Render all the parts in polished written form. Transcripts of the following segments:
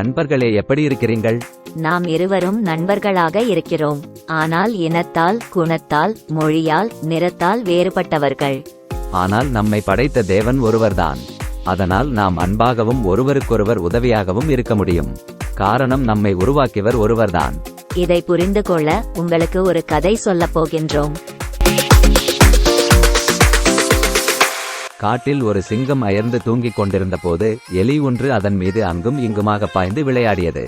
நண்பர்களே, எப்படி இருக்கிறீர்கள்? நாம் இருவரும் நண்பர்களாக இருக்கிறோம். ஆனால் இனத்தால், குணத்தால், மொழியால், நிறத்தால் வேறுபட்டவர்கள். ஆனால் நம்மை படைத்த தேவன் ஒருவர்தான். அதனால் நாம் அன்பாகவும் ஒருவருக்கொருவர் உதவியாகவும் இருக்க முடியும். காரணம், நம்மை உருவாக்கியவர் ஒருவர்தான். இதை புரிந்து கொள்ள உங்களுக்கு ஒரு கதை சொல்லப் போகின்றோம். காட்டில் ஒரு சிங்கம் அயர்ந்து தூங்கிக் கொண்டிருந்த போது எலி ஒன்று அதன் மீது அங்கும் இங்குமாக பாய்ந்து விளையாடியது.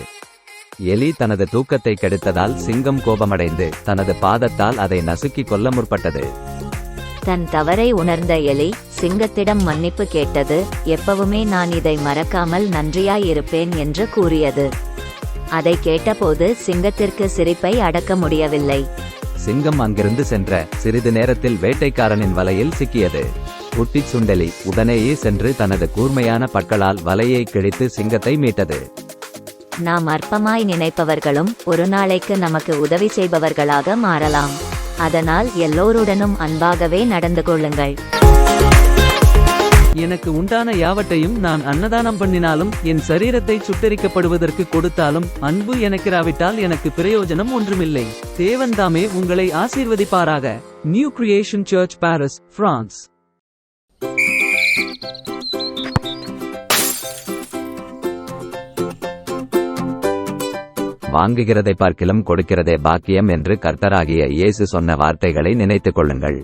எலி தனது தூக்கத்தை கெடுத்ததால் சிங்கம் கோபமடைந்து தனது பாதத்தால் அதை நசுக்கிக் கொள்ள முற்பட்டது. தன் தவறை உணர்ந்த எலி சிங்கத்திடம் மன்னிப்பு கேட்டது. எப்பவுமே நான் இதை மறக்காமல் நன்றியாய் இருப்பேன் என்று கூறியது. அதை கேட்டபோது சிங்கத்திற்கு சிரிப்பை அடக்க முடியவில்லை. சிங்கம் அங்கிருந்து சென்ற சிறிது நேரத்தில் வேட்டைக்காரனின் வலையில் சிக்கியது. குட்டி சுண்டெலி உடனேயே சென்று தனது கூர்மையான பற்களால் வலையை கிழித்து சிங்கத்தை மீட்டது. நாம் அற்பமாய் நினைப்பவர்களும் ஒரு நாளைக்கு நமக்கு உதவி செய்பவர்களாக மாறலாம். அதனால் எல்லோருடனும் அன்பாகவே நடந்து கொள்ளுங்கள். எனக்கு உண்டான யாவட்டையும் நான் அன்னதானம் பண்ணினாலும், என் சரீரத்தை சுட்டரிக்கப்படுவதற்கு கொடுத்தாலும், அன்பு எனக்கிராவிட்டால் எனக்கு பிரயோஜனம் ஒன்றுமில்லை. தேவன்தாமே உங்களை ஆசீர்வதிப்பாராக. New creation search, Paris, France. வாங்குகிறதை பார்க்கிலும் கொடுக்கிறதே பாக்கியம் என்று கர்த்தராகிய இயேசு சொன்ன வார்த்தைகளை நினைத்துக் கொள்ளுங்கள்.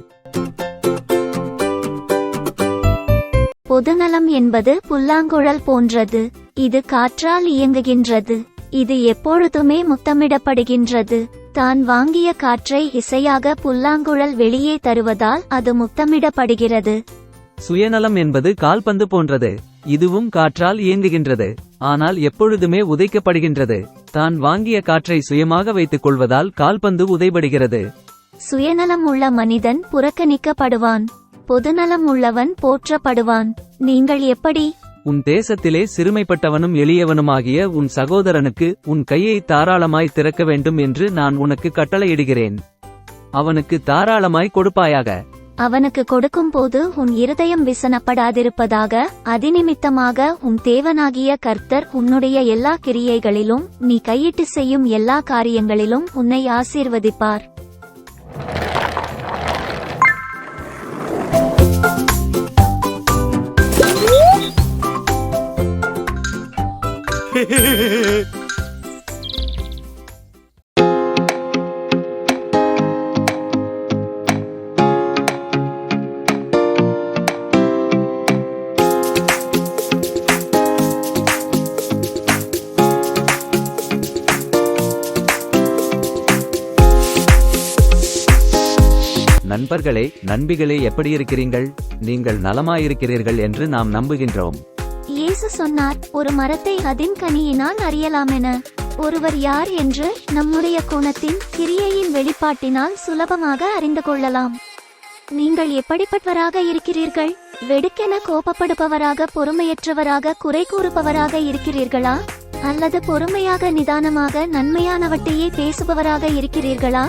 பொதுநலம் என்பது புல்லாங்குழல் போன்றது. இது காற்றால் இயங்குகின்றது. இது எப்பொழுதுமே முத்தமிடப்படுகின்றது. தான் வாங்கிய காற்றை இசையாக புல்லாங்குழல் வெளியே தருவதால் அது முத்தமிடப்படுகிறது. சுயநலம் என்பது கால்பந்து போன்றது. இதுவும் காற்றால் இயங்குகின்றது. ஆனால் எப்பொழுதுமே உதைக்கப்படுகின்றது. தான் வாங்கிய காற்றை சுயமாக வைத்துக் கொள்வதால் கால்பந்து உதைபடுகிறது. சுயநலம் உள்ள மனிதன் புறக்கணிக்கப்படுவான். பொதுநலம் உள்ளவன் போற்றப்படுவான். நீங்கள் எப்படி? உன் தேசத்திலே சிறுமைப்பட்டவனும் எளியவனுமாகிய உன் சகோதரனுக்கு உன் கையை தாராளமாய் திறக்க வேண்டும் என்று நான் உனக்கு கட்டளையிடுகிறேன். அவனுக்கு தாராளமாய் கொடுப்பாயாக. அவனுக்கு கொடுக்கும்போது உன் இருதயம் விசனப்படாதிருப்பதாக. அதிநிமித்தமாக உன் தேவனாகிய கர்த்தர் உன்னுடைய எல்லா கிரியைகளிலும் நீ கையிட்டு செய்யும் எல்லா காரியங்களிலும் உன்னை ஆசீர்வதிப்பார். நண்பர்களே, நண்பிகளே, எப்படி இருக்கிறீர்கள்? நீங்கள் நலமாயிருக்கிறீர்கள் என்று நாம் நம்புகின்றோம். இயேசு சொன்னார், ஒரு மரத்தை அதின் கனியினால் அறியலாமென. ஒருவர் யார் என்று நம்முடைய குணத்தின் கிரியையின் வெளிப்பாட்டினால் சுலபமாக அறிந்து கொள்ளலாம். நீங்கள் எப்படிப்பட்டவராக இருக்கிறீர்கள்? வெடுக்கென கோபப்படுபவராக, பொறுமையற்றவராக, குறை கூறுபவராக இருக்கிறீர்களா? அல்லது பொறுமையாக, நிதானமாக, நன்மையானவற்றையே பேசுபவராக இருக்கிறீர்களா?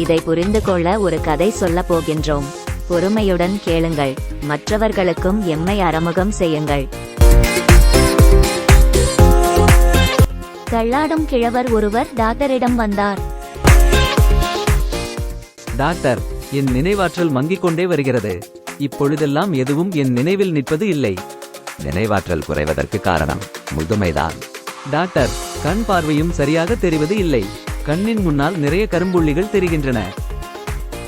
இதை புரிந்து கொள்ள ஒரு கதை சொல்லப் போகின்றோம். பொறுமையுடன் கேளுங்கள். மற்றவர்களுக்கும் எம்மை அறிமுகம் செய்யுங்கள். தள்ளாடும் கிழவர் ஒருவர் டாக்டரிடம் வந்தார். டாக்டர், என் நினைவாற்றல் மங்கிக் கொண்டே வருகிறது. இப்பொழுதெல்லாம் எதுவும் என் நினைவில் நிற்பது இல்லை. நினைவாற்றல் குறைவதற்கு காரணம் முதுமைதான். டாக்டர், கண் பார்வையும் சரியாக தெரிவது இல்லை. கண்ணின் முன்னால் நிறைய கரும்புள்ளிகள் தெரிகின்றன.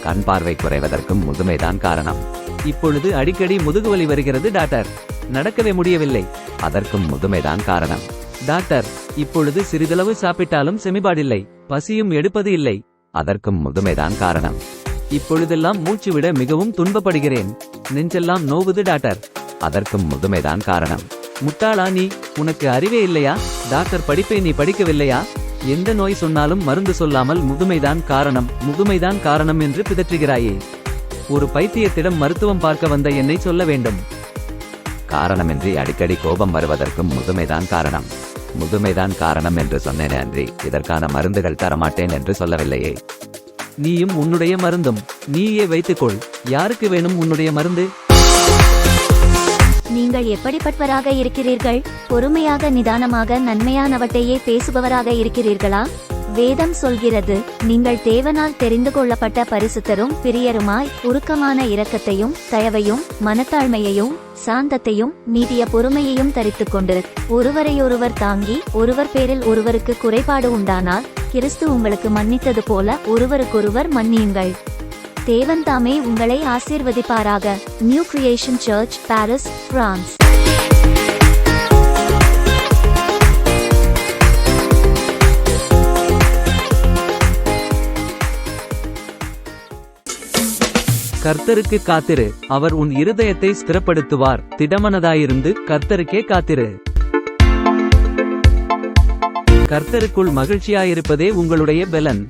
கண் பார்வை குறைவதற்கும் முதுமைதான் காரணம். இப்பொழுது அடிக்கடி முதுகுவலி வருகிறது டாக்டர். நடக்கவே முடியவில்லை. அதற்கும் முதுமைதான் காரணம். டாக்டர், இப்பொழுது சிறிதளவு சாப்பிட்டாலும் செமிபாடில்லை. பசியும் எடுப்பது இல்லை. அதற்கும் முதுமைதான் காரணம். இப்பொழுதெல்லாம் மூச்சு விட மிகவும் துன்பப்படுகிறேன். நெஞ்செல்லாம் நோவுது டாக்டர். அதற்கும் முதுமைதான் காரணம். முட்டாளா நீ? உனக்கு அறிவே இல்லையா? டாக்டர் படிப்பை நீ படிக்கவில்லையா? எந்த நோய் சொன்னாலும் மருந்து சொல்லாமல் முதுமைதான் காரணம், முதுமைதான் காரணம் என்று பிதற்றுகிறாயே. ஒரு பைத்தியத்திடம் மருத்துவம் பார்க்க வந்த என்னை சொல்ல வேண்டும். காரணமின்றி அடிக்கடி கோபம் வருவதற்கும் முதுமைதான் காரணம். முதுமைதான் காரணம் என்று சொன்னேனே அன்றி இதற்கான மருந்துகள் தரமாட்டேன் என்று சொல்லவில்லையே. நீயும் உன்னுடைய மருந்தும் நீயே வைத்துக்கொள். யாருக்கு வேணும் உன்னுடைய மருந்து? நீங்கள் எப்படிப்பட்டவராக இருக்கிறீர்கள்? பொறுமையாக நிதானமாக நன்மையானவற்றையே பேசுபவராக இருக்கிறீர்களா? வேதம் சொல்கிறது, நீங்கள் தேவனால் தெரிந்து கொள்ளப்பட்ட பரிசுத்தரும் பிரியருமாய் உருக்கமான இரக்கத்தையும் தயவையும் மனத்தாழ்மையையும் சாந்தத்தையும் நீடிய பொறுமையையும் தரித்துக்கொண்டு ஒருவரையொருவர் தாங்கி ஒருவர் பேரில் ஒருவருக்கு குறைபாடு உண்டானால் கிறிஸ்து உங்களுக்கு மன்னித்தது போல ஒருவருக்கொருவர் மன்னியுங்கள். தேவன் தாமே உங்களை ஆசீர்வதிப்பாராக. New creation search, Paris, France. கர்த்தருக்கு காத்திரு, அவர் உன் இருதயத்தை ஸ்திரப்படுத்துவார். திடமனதாயிருந்து கர்த்தருக்கே காத்திரு. கர்த்தருக்குள் மகிழ்ச்சியாயிருப்பதே உங்களுடைய பெலன்.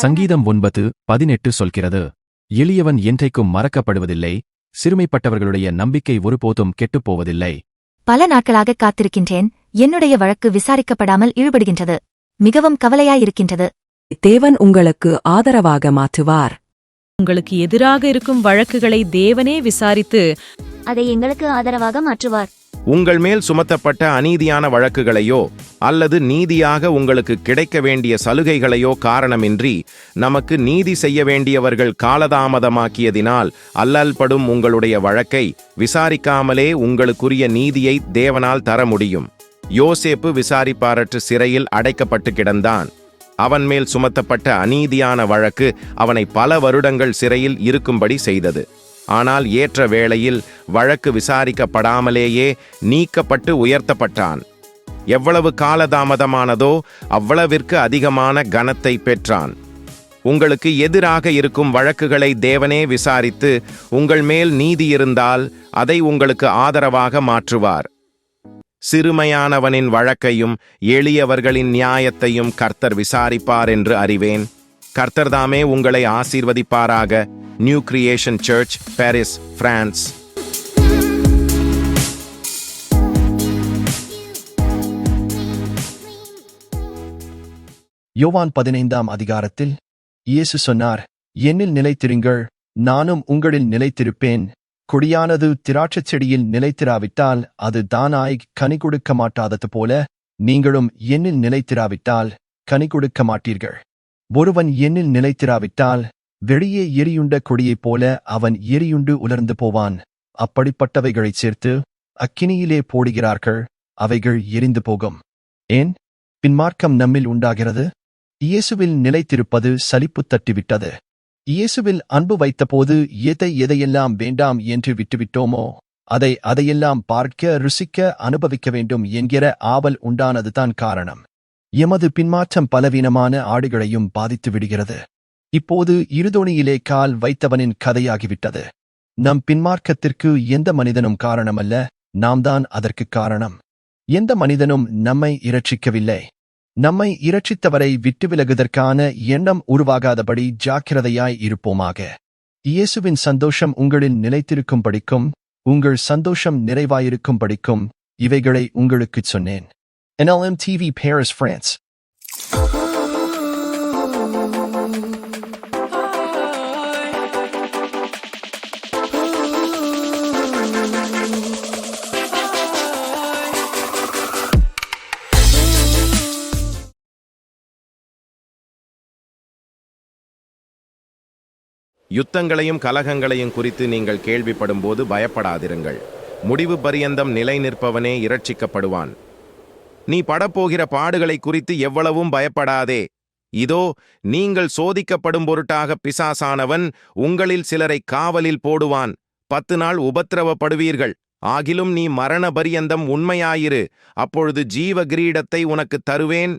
சங்கீதம் 9:18 சொல்கிறது, எளியவன் என்றைக்கும் மறக்கப்படுவதில்லை, சிறுமைப்பட்டவர்களுடைய நம்பிக்கை ஒருபோதும் கெட்டுப்போவதில்லை. பல நாட்களாக காத்திருக்கின்றேன், என்னுடைய வழக்கு விசாரிக்கப்படாமல் இழுபடுகின்றது, மிகவும் கவலையாயிருக்கின்றது. தேவன் உங்களுக்கு ஆதரவாக மாற்றுவார். உங்களுக்கு எதிராக இருக்கும் வழக்குகளை தேவனே விசாரித்து அதை எங்களுக்கு ஆதரவாக மாற்றுவார். உங்கள் மேல் சுமத்தப்பட்ட அநீதியான வழக்குகளையோ அல்லது நீதியாக உங்களுக்கு கிடைக்க வேண்டிய சலுகைகளையோ காரணமின்றி நமக்கு நீதி செய்ய வேண்டியவர்கள் காலதாமதமாக்கியதினால் அல்லல்படும் உங்களுடைய வழக்கை விசாரிக்காமலே உங்களுக்குரிய நீதியை தேவனால் தர முடியும். யோசேப்பு விசாரிப்பாரற்று சிறையில் அடைக்கப்பட்டு கிடந்தான். அவன் மேல் சுமத்தப்பட்ட அநீதியான வழக்கு அவனை பல வருடங்கள் சிறையில் இருக்கும்படி செய்தது. ஆனால் ஏற்ற வேளையில் வழக்கு விசாரிக்கப்படாமலேயே நீக்கப்பட்டு உயர்த்தப்பட்டான். எவ்வளவு காலதாமதமானதோ அவ்வளவிற்கு அதிகமான கனத்தை பெற்றான். உங்களுக்கு எதிராக இருக்கும் வழக்குகளை தேவனே விசாரித்து உங்கள் மேல் நீதி இருந்தால் அதை உங்களுக்கு ஆதரவாக மாற்றுவார். சிறுமையானவனின் வழக்கையும் எளியவர்களின் நியாயத்தையும் கர்த்தர் விசாரிப்பார் என்று அறிவேன். கர்த்தர்தாமே உங்களை ஆசீர்வதிப்பாராக. New creation search, Paris, France. யோவான் 15ஆம் அதிகாரத்தில் இயேசு சொன்னார், என்னில் நிலைத்திருங்கள், நானும் உங்களில் நிலைத்திருப்பேன். கொடியானது திராட்சைச் செடியில் நிலைத்திராவிட்டால் அது தானாய் கனி கொடுக்க மாட்டாதது போல நீங்களும் என்னில் நிலைத்திராவிட்டால் கனி கொடுக்க மாட்டீர்கள். ஒருவன் என்னில் நிலைத்திராவிட்டால் வெளியே எரியுண்ட கொடியைப் போல அவன் எரியுண்டு உலர்ந்து போவான். அப்படிப்பட்டவைகளைச் சேர்த்து அக்கினியிலே போடுகிறார்கள், அவைகள் எரிந்து போகும். ஏன் பின்மார்க்கம் நம்மில் உண்டாகிறது? இயேசுவில் நிலைத்திருப்பது சலிப்பு தட்டிவிட்டது. இயேசுவில் அன்பு வைத்தபோது எதையெல்லாம் வேண்டாம் என்று விட்டுவிட்டோமோ அதையெல்லாம் பார்க்க, ருசிக்க, அனுபவிக்க வேண்டும் என்கிற ஆவல் உண்டானதுதான் காரணம். எமது பின்மாற்றம் பலவீனமான ஆடுகளையும் பாதித்து விடுகிறது. இப்போது இருதோணியிலே கால் வைத்தவனின் கதையாகிவிட்டது. நம் பின்மார்க்கத்திற்கு எந்த மனிதனும் காரணமல்ல, நாம் தான் அதற்கு காரணம். எந்த மனிதனும் நம்மை இரட்சிக்கவில்லை. நம்மை இரட்சித்தவரை விட்டு விலகுவதற்கான எண்ணம் உருவாகாதபடி ஜாக்கிரதையாய் இருப்போமாக. இயேசுவின் சந்தோஷம் உங்களில் நிலைத்திருக்கும்படிக்கும் உங்கள் சந்தோஷம் நிறைவாயிருக்கும்படிக்கும் இவைகளை உங்களுக்குச் சொன்னேன். NLM TV, Paris, France. யுத்தங்களையும் கலகங்களையும் குறித்து நீங்கள் கேள்விப்படும்போது பயப்படாதிருங்கள். முடிவு பரியந்தம் நிலை நிற்பவனே இரட்சிக்கப்படுவான். நீ படப்போகிற பாடுகளை குறித்து எவ்வளவும் பயப்படாதே. இதோ, நீங்கள் சோதிக்கப்படும் பொருட்டாக பிசாசானவன் உங்களில் சிலரை காவலில் போடுவான். 10 நாள் உபத்திரவப்படுவீர்கள். ஆகிலும் நீ மரண பரியந்தம் உண்மையாயிரு. அப்பொழுது ஜீவ கிரீடத்தை உனக்கு தருவேன்.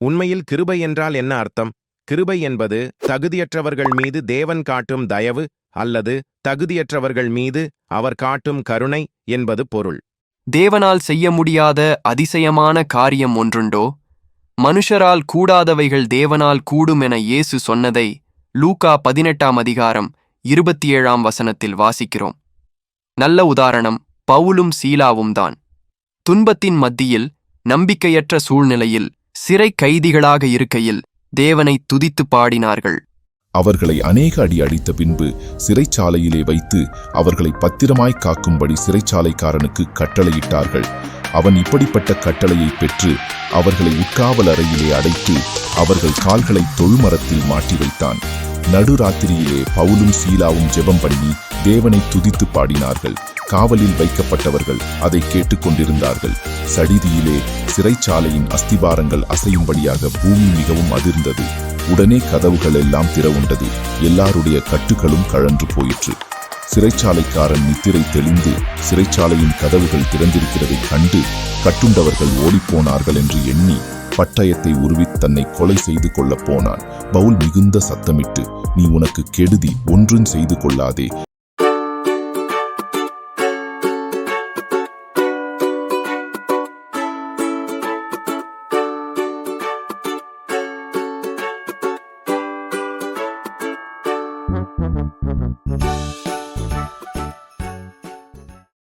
உண்மையில் கிருபை என்றால் என்ன அர்த்தம்? கிருபை என்பது தகுதியற்றவர்கள் மீது தேவன் காட்டும் தயவு அல்லது தகுதியற்றவர்கள் மீது அவர் காட்டும் கருணை என்பது பொருள். தேவனால் செய்ய முடியாத அதிசயமான காரியம் ஒன்றுண்டோ? மனுஷரால் கூடாதவைகள் தேவனால் கூடும் என இயேசு சொன்னதை லூக்கா 18:27 வாசிக்கிறோம். நல்ல உதாரணம் பவுலும் சீலாவும் தான். துன்பத்தின் மத்தியில், நம்பிக்கையற்ற சூழ்நிலையில், சிறை கைதிகளாக இருக்கையில் தேவனை துதித்து பாடினார்கள். அவர்களை அநேக அடி அடித்த பின்பு சிறைச்சாலையிலே வைத்து அவர்களை பத்திரமாய் காக்கும்படி சிறைச்சாலைக்காரனுக்கு கட்டளையிட்டார்கள். அவன் இப்படிப்பட்ட கட்டளையை பெற்று அவர்களை உட்காவல் அறையிலே அடைத்து அவர்கள் கால்களை தொழுமரத்தில் மாட்டி வைத்தான். நடுராத்திரியிலே பவுலும் சீலாவும் ஜெபம் பண்ணி தேவனை துதித்து பாடினார்கள். காவலில் வைக்கப்பட்டவர்கள் அதை கேட்டுக்கொண்டிருந்தார்கள். சடிதியிலே சிறைச்சாலையின் அஸ்திபாரங்கள் அசையும்படியாக பூமி மிகவும் அதிர்ந்தது. உடனே கதவுகள் எல்லாம் திறவுண்டது. எல்லாருடைய கட்டுகளும் கழன்று போயிற்று. சிறைச்சாலைக்காரன் நித்திரை தெளிந்து சிறைச்சாலையின் கதவுகள் திறந்திருக்கிறதைக் கண்டு கட்டுண்டவர்கள் ஓடிப்போனார்கள் என்று எண்ணி பட்டயத்தை உருவி தன்னை கொலை செய்து கொள்ளப் போனான். பவுல் மிகுந்த சத்தமிட்டு, நீ உனக்கு கெடுதி ஒன்றும் செய்து கொள்ளாதே,